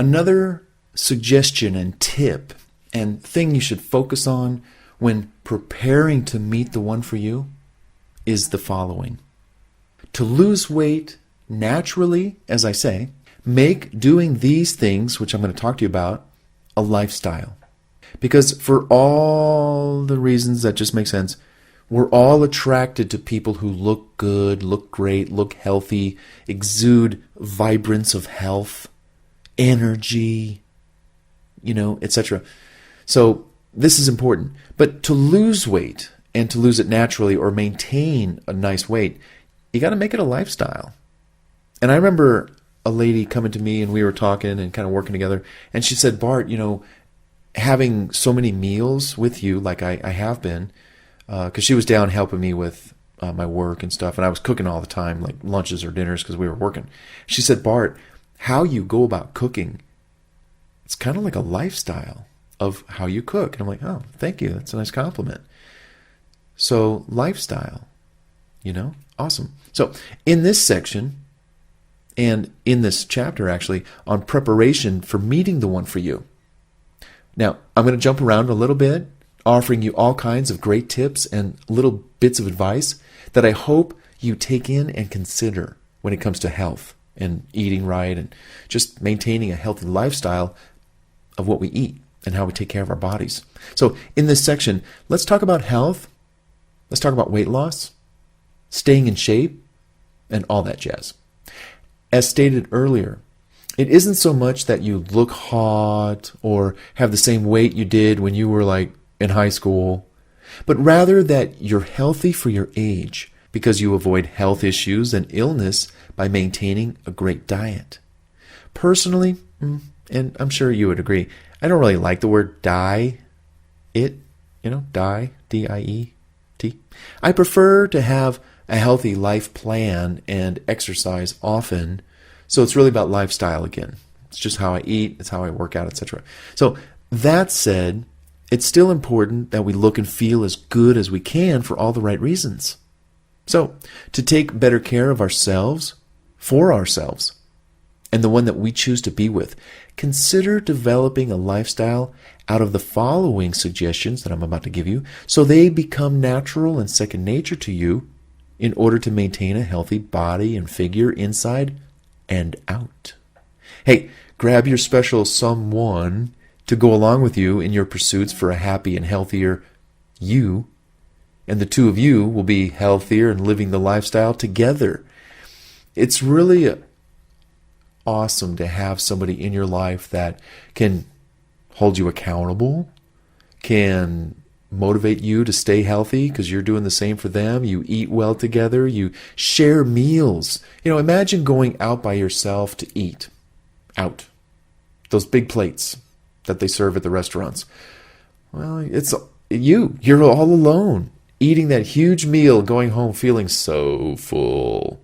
Another suggestion and tip and thing you should focus on when preparing to meet the one for you is the following. To lose weight naturally, as I say, make doing these things, which I'm going to talk to you about, a lifestyle. Because for all the reasons that just make sense, we're all attracted to people who look good, look great, look healthy, exude vibrance of health, energy, etc. So this is important. But to lose weight and to lose it naturally or maintain a nice weight, you got to make it a lifestyle. And I remember a lady coming to me and we were talking and kind of working together, and she said, Bart, having so many meals with you like I have been, because she was down helping me with my work and stuff, and I was cooking all the time, like lunches or dinners because we were working. She said, Bart, how you go about cooking, it's kind of like a lifestyle of how you cook. And I'm like, oh, thank you. That's a nice compliment. So lifestyle, awesome. So in this section, and in this chapter actually, on preparation for meeting the one for you. Now, I'm going to jump around a little bit, offering you all kinds of great tips and little bits of advice that I hope you take in and consider when it comes to health and eating right and just maintaining a healthy lifestyle of what we eat and how we take care of our bodies. So in this section, let's talk about health. Let's talk about weight loss, staying in shape, and all that jazz. As stated earlier, it isn't so much that you look hot or have the same weight you did when you were like in high school, but rather that you're healthy for your age because you avoid health issues and illness by maintaining a great diet. Personally, and I'm sure you would agree, I don't really like the word diet, D-I-E-T. I prefer to have a healthy life plan and exercise often. So it's really about lifestyle again. It's just how I eat, it's how I work out, etc. So that said, it's still important that we look and feel as good as we can for all the right reasons. So to take better care of ourselves, for ourselves, and the one that we choose to be with, consider developing a lifestyle out of the following suggestions that I'm about to give you so they become natural and second nature to you in order to maintain a healthy body and figure inside and out. Hey, grab your special someone to go along with you in your pursuits for a happy and healthier you, and the two of you will be healthier and living the lifestyle together. It's really awesome to have somebody in your life that can hold you accountable, can motivate you to stay healthy because you're doing the same for them. You eat well together. You share meals. Imagine going out by yourself to eat. Out. Those big plates that they serve at the restaurants. Well, it's you. You're all alone, eating that huge meal, going home feeling so full.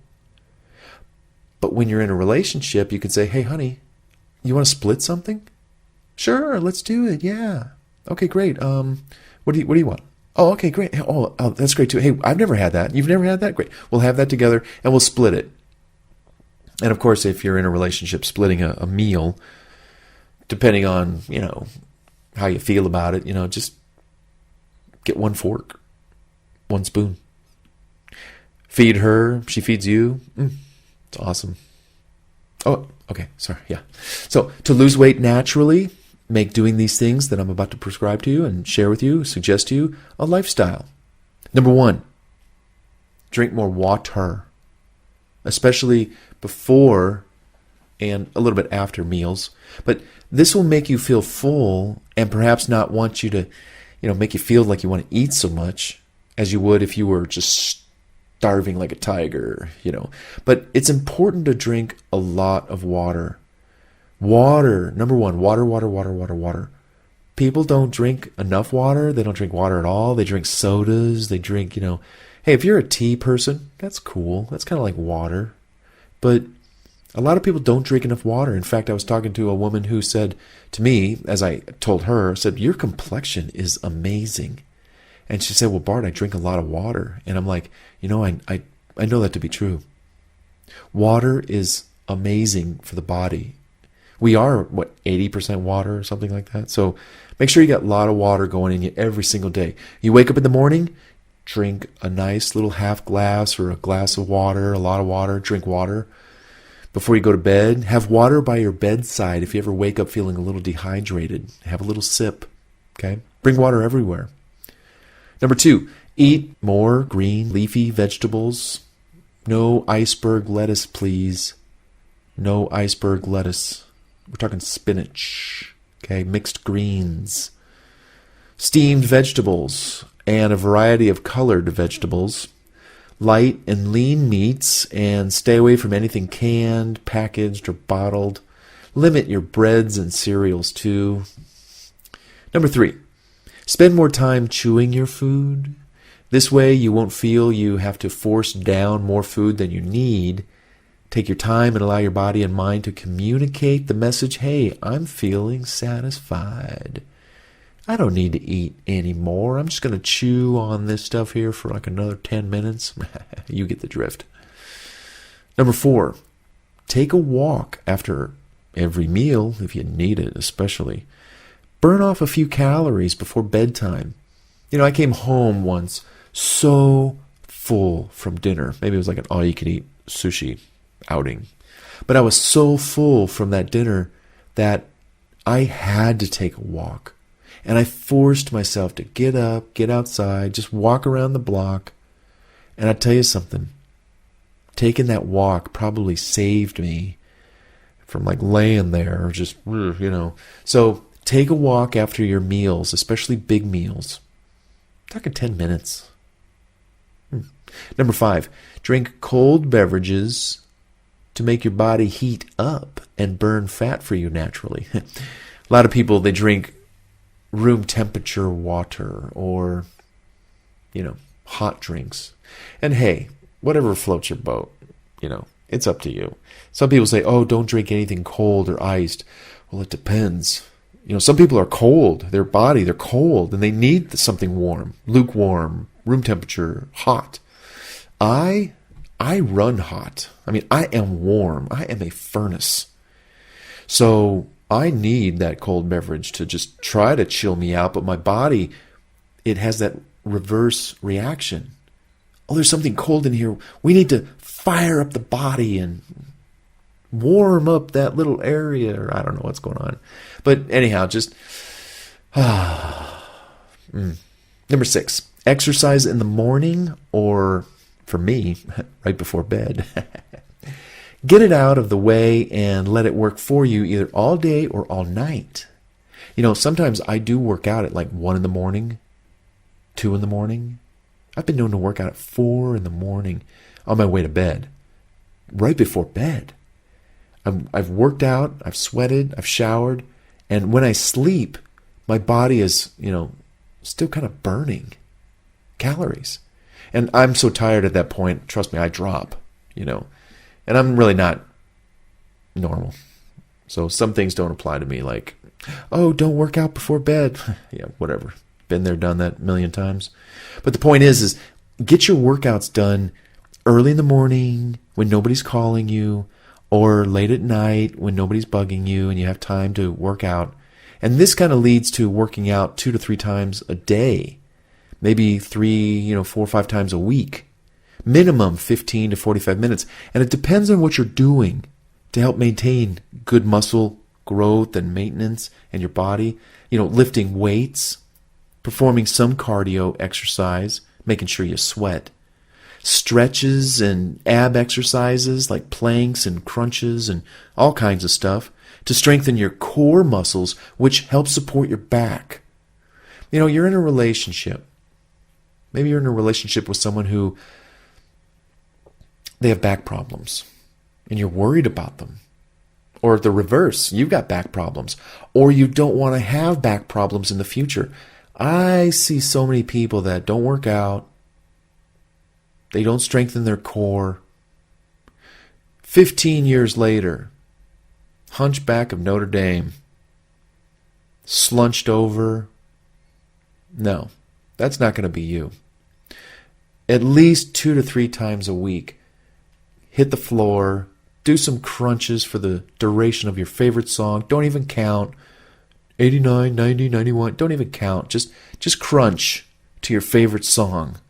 But when you're in a relationship, you can say, hey, honey, you want to split something? Sure, let's do it. Yeah. Okay, great. What do you want? Oh, okay, great. Oh, that's great too. Hey, I've never had that. You've never had that? Great. We'll have that together and we'll split it. And of course, if you're in a relationship, splitting a meal, depending on, how you feel about it, just get one fork, one spoon. Feed her, she feeds you. It's awesome. Oh, okay, sorry, yeah. So to lose weight naturally, make doing these things that I'm about to prescribe to you and share with you, suggest to you, a lifestyle. Number 1, drink more water, especially before and a little bit after meals. But this will make you feel full and perhaps not want you to, make you feel like you want to eat so much as you would if you were just starving like a tiger, But it's important to drink a lot of water. Water, number 1, water. People don't drink enough water. They don't drink water at all. They drink sodas. They drink, hey, if you're a tea person, that's cool. That's kind of like water. But a lot of people don't drink enough water. In fact, I was talking to a woman who said to me, as I told her, said, your complexion is amazing. And she said, well, Bart, I drink a lot of water. And I'm like, I know that to be true. Water is amazing for the body. We are, 80% water or something like that? So make sure you got a lot of water going in you every single day. You wake up in the morning, drink a nice little half glass or a glass of water, a lot of water, drink water. Before you go to bed, have water by your bedside. If you ever wake up feeling a little dehydrated, have a little sip, okay? Bring water everywhere. Number 2, eat more green, leafy vegetables. No iceberg lettuce, please. No iceberg lettuce. We're talking spinach, okay? Mixed greens. Steamed vegetables and a variety of colored vegetables. Light and lean meats, and stay away from anything canned, packaged, or bottled. Limit your breads and cereals too. Number 3, spend more time chewing your food. This way you won't feel you have to force down more food than you need. Take your time and allow your body and mind to communicate the message, hey, I'm feeling satisfied. I don't need to eat anymore. I'm just going to chew on this stuff here for like another 10 minutes. You get the drift. Number 4, take a walk after every meal, if you need it especially. Burn off a few calories before bedtime. I came home once so full from dinner. Maybe it was like an all-you-can-eat sushi outing. But I was so full from that dinner that I had to take a walk. And I forced myself to get up, get outside, just walk around the block. And I tell you something, taking that walk probably saved me from like laying there or just, So take a walk after your meals, especially big meals. I'm talking 10 minutes. Number 5, drink cold beverages to make your body heat up and burn fat for you naturally. A lot of people, they drink room temperature water or, hot drinks. And hey, whatever floats your boat, it's up to you. Some people say, oh, don't drink anything cold or iced. Well, it depends. Some people are cold, they're cold, and they need something warm, lukewarm, room temperature, hot. I run hot. I am warm. I am a furnace. So I need that cold beverage to just try to chill me out, but my body, it has that reverse reaction. Oh, there's something cold in here. We need to fire up the body and warm up that little area, or I don't know what's going on. But anyhow, just Number 6, exercise in the morning, or for me, right before bed. Get it out of the way and let it work for you either all day or all night. Sometimes I do work out at like 1 in the morning, 2 in the morning. I've been known to work out at 4 in the morning on my way to bed, right before bed. I've worked out, I've sweated, I've showered, and when I sleep, my body is, still kind of burning calories. And I'm so tired at that point, trust me, I drop, and I'm really not normal. So some things don't apply to me, like, oh, don't work out before bed. Yeah, whatever. Been there, done that a million times. But the point is get your workouts done early in the morning when nobody's calling you, or late at night when nobody's bugging you and you have time to work out. And this kind of leads to working out 2 to 3 times a day, maybe 3, 4 or 5 times a week, minimum 15 to 45 minutes. And it depends on what you're doing to help maintain good muscle growth and maintenance in your body. Lifting weights, performing some cardio exercise, making sure you sweat, stretches and ab exercises like planks and crunches and all kinds of stuff to strengthen your core muscles, which help support your back. You're in a relationship. Maybe you're in a relationship with someone who they have back problems and you're worried about them. Or the reverse, you've got back problems, or you don't want to have back problems in the future. I see so many people that don't work out. They don't strengthen their core. 15 years later, Hunchback of Notre Dame, slunched over. No, that's not going to be you. At least 2 to 3 times a week, hit the floor, do some crunches for the duration of your favorite song. Don't even count. 89, 90, 91. Don't even count. Just crunch to your favorite song.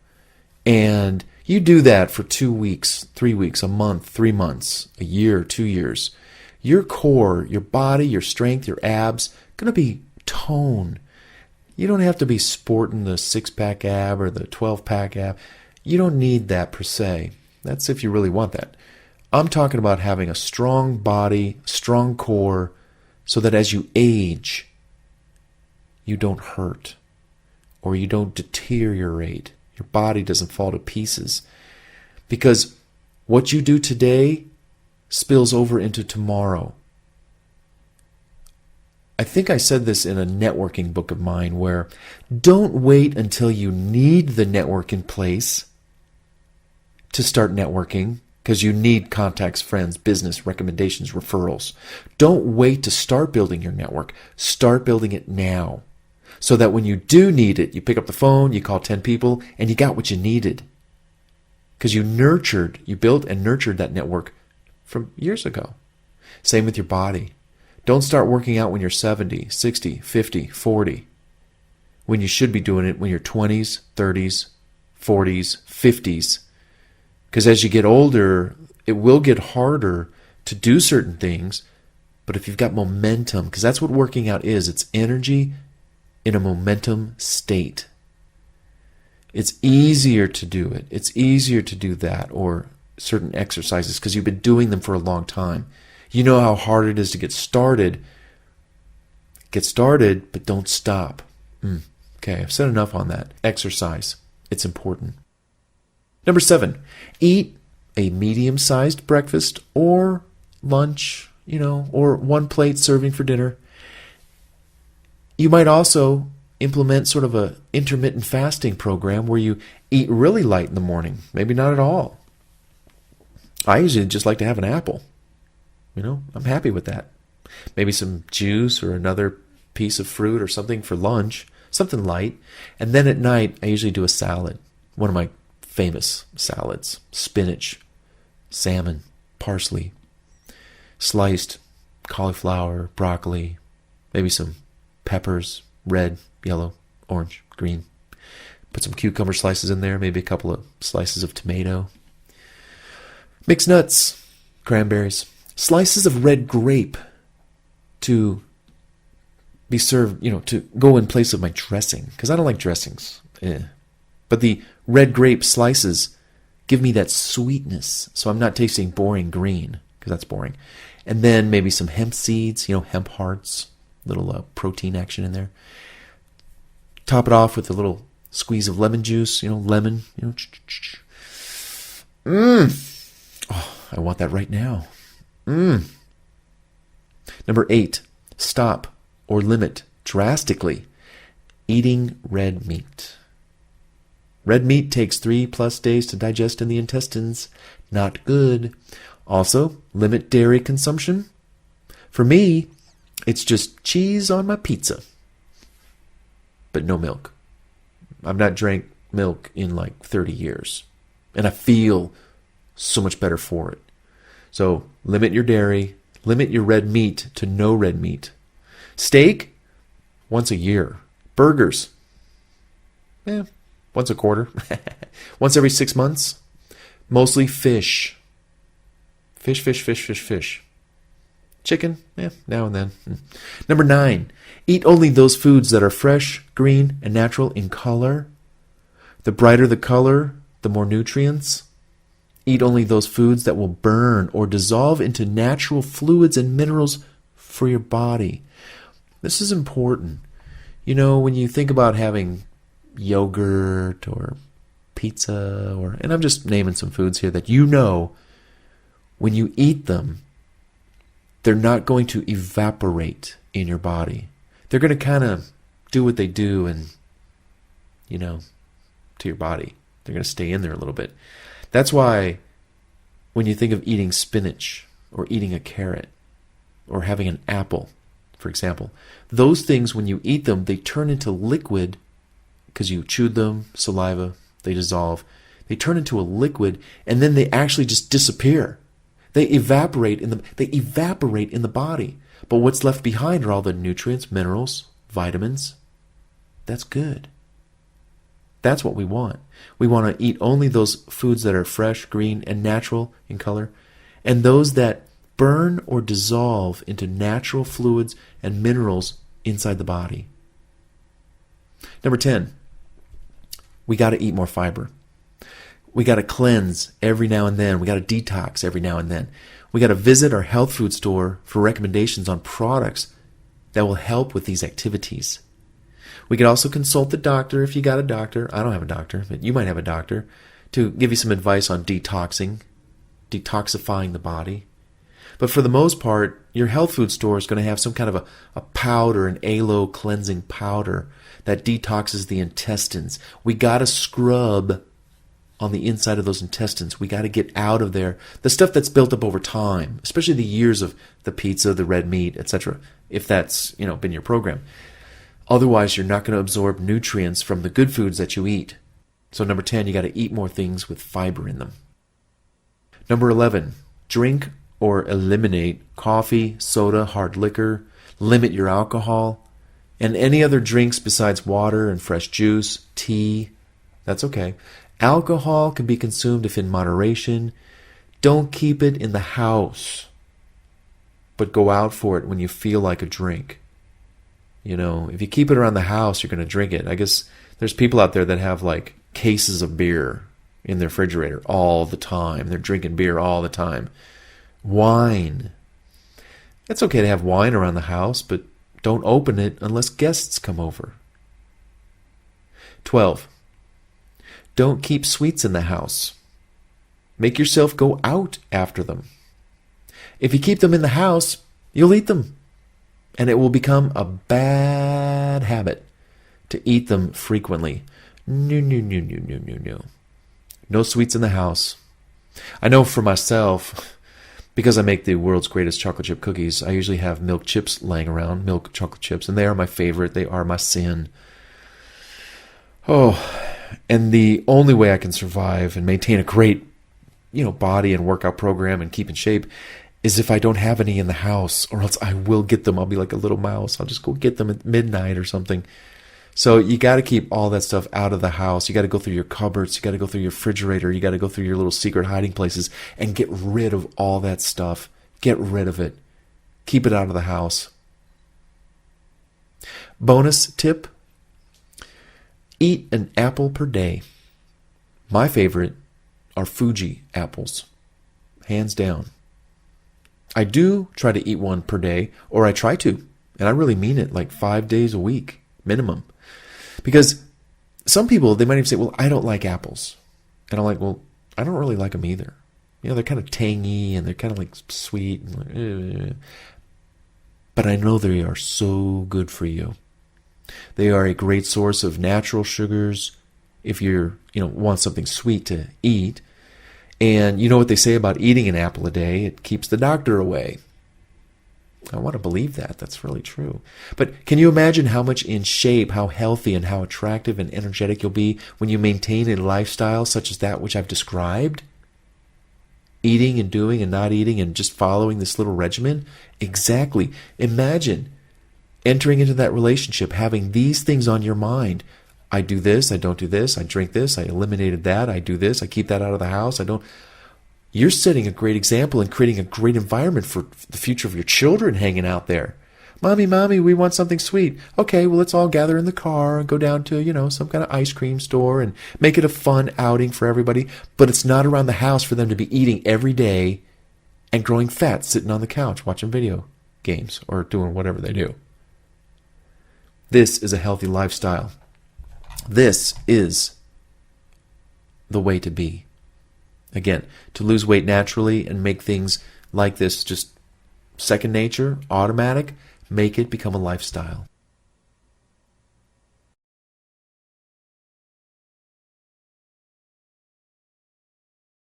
And you do that for 2 weeks, 3 weeks, a month, 3 months, a year, 2 years. Your core, your body, your strength, your abs, going to be toned. You don't have to be sporting the 6-pack ab or the 12-pack ab. You don't need that per se. That's if you really want that. I'm talking about having a strong body, strong core, so that as you age, you don't hurt or you don't deteriorate. Your body doesn't fall to pieces. Because what you do today spills over into tomorrow. I think I said this in a networking book of mine where don't wait until you need the network in place to start networking, because you need contacts, friends, business, recommendations, referrals. Don't wait to start building your network. Start building it now, so that when you do need it, you pick up the phone, you call 10 people, and you got what you needed. Because you built and nurtured that network from years ago. Same with your body. Don't start working out when you're 70, 60, 50, 40. When you should be doing it when you're 20s, 30s, 40s, 50s. Because as you get older, it will get harder to do certain things. But if you've got momentum, because that's what working out is, it's energy in a momentum state. It's easier to do it. It's easier to do that or certain exercises because you've been doing them for a long time. You know how hard it is to get started. Get started, but don't stop. Okay, I've said enough on that. Exercise. It's important. Number 7, eat a medium-sized breakfast or lunch, or 1 plate serving for dinner. You might also implement sort of a intermittent fasting program where you eat really light in the morning, maybe not at all. I usually just like to have an apple. I'm happy with that. Maybe some juice or another piece of fruit or something for lunch, something light. And then at night, I usually do a salad. One of my famous salads: spinach, salmon, parsley, sliced cauliflower, broccoli, maybe some peppers, red, yellow, orange, green. Put some cucumber slices in there, maybe a couple of slices of tomato. Mixed nuts, cranberries, slices of red grape to be served, to go in place of my dressing, because I don't like dressings. But the red grape slices give me that sweetness, so I'm not tasting boring green, because that's boring. And then maybe some hemp seeds, hemp hearts, little protein action in there. Top it off with a little squeeze of lemon juice, lemon, Oh, I want that right now. Number 8, stop or limit drastically eating red meat. Red meat takes 3+ days to digest in the intestines. Not good. Also, limit dairy consumption. For me, it's just cheese on my pizza, but no milk. I've not drank milk in like 30 years, and I feel so much better for it. So limit your dairy, limit your red meat to no red meat. Steak, once a year. Burgers, once a quarter. Once every 6 months. Mostly fish. Fish. Chicken, now and then. Number 9, eat only those foods that are fresh, green, and natural in color. The brighter the color, the more nutrients. Eat only those foods that will burn or dissolve into natural fluids and minerals for your body. This is important. When you think about having yogurt or pizza, and I'm just naming some foods here that when you eat them, they're not going to evaporate in your body. They're going to kind of do what they do and, to your body. They're going to stay in there a little bit. That's why when you think of eating spinach or eating a carrot or having an apple, for example, those things, when you eat them, they turn into liquid because you chewed them, saliva, they dissolve. They turn into a liquid, and then they actually just disappear. They evaporate in the body. But what's left behind are all the nutrients, minerals, vitamins. That's good. That's what we want. We want to eat only those foods that are fresh, green, and natural in color, and those that burn or dissolve into natural fluids and minerals inside the body. Number 10, we got to eat more fiber. We got to cleanse every now and then. We got to detox every now and then. We got to visit our health food store for recommendations on products that will help with these activities. We could also consult the doctor if you got a doctor. I don't have a doctor, but you might have a doctor to give you some advice on detoxifying the body. But for the most part, your health food store is going to have some kind of a powder, an aloe cleansing powder that detoxes the intestines. We got to scrub on the inside of those intestines. We got to get out of there the stuff that's built up over time, especially the years of the pizza, the red meat, etc., if that's, been your program. Otherwise, you're not going to absorb nutrients from the good foods that you eat. So number 10, you got to eat more things with fiber in them. Number 11, drink or eliminate coffee, soda, hard liquor, limit your alcohol, and any other drinks besides water and fresh juice, tea. That's okay. Alcohol can be consumed if in moderation. Don't keep it in the house, but go out for it when you feel like a drink. If you keep it around the house, you're going to drink it. I guess there's people out there that have like cases of beer in their refrigerator all the time. They're drinking beer all the time. Wine. It's okay to have wine around the house, but don't open it unless guests come over. 12. Don't keep sweets in the house. Make yourself go out after them. If you keep them in the house, you'll eat them. And it will become a bad habit to eat them frequently. No. No sweets in the house. I know for myself, because I make the world's greatest chocolate chip cookies, I usually have milk chips laying around, milk chocolate chips, and they are my favorite. They are my sin. And the only way I can survive and maintain a great, body and workout program and keep in shape is if I don't have any in the house, or else I will get them. I'll be like a little mouse. I'll just go get them at midnight or something. So you got to keep all that stuff out of the house. You got to go through your cupboards. You got to go through your refrigerator. You got to go through your little secret hiding places and get rid of all that stuff. Get rid of it. Keep it out of the house. Bonus tip: eat an apple per day. My favorite are Fuji apples. Hands down. I do try to eat one per day, or I try to, and I really mean it, like 5 days a week, minimum. Because some people, they might even say, well, I don't like apples. And I'm like, well, I don't really like them either. They're kind of tangy, and they're kind of like sweet. And like, But I know they are so good for you. They are a great source of natural sugars if you're, want something sweet to eat. And you know what they say about eating an apple a day? It keeps the doctor away. I want to believe that. That's really true. But can you imagine how much in shape, how healthy, and how attractive and energetic you'll be when you maintain a lifestyle such as that which I've described? Eating and doing and not eating and just following this little regimen? Exactly. Imagine entering into that relationship, having these things on your mind. I do this, I don't do this, I drink this, I eliminated that, I do this, I keep that out of the house, I don't. You're setting a great example and creating a great environment for the future of your children hanging out there. Mommy, we want something sweet. Okay, well, let's all gather in the car and go down to, some kind of ice cream store and make it a fun outing for everybody. But it's not around the house for them to be eating every day and growing fat, sitting on the couch watching video games or doing whatever they do. This is a healthy lifestyle. This is the way to be. Again, to lose weight naturally and make things like this just second nature, automatic, make it become a lifestyle.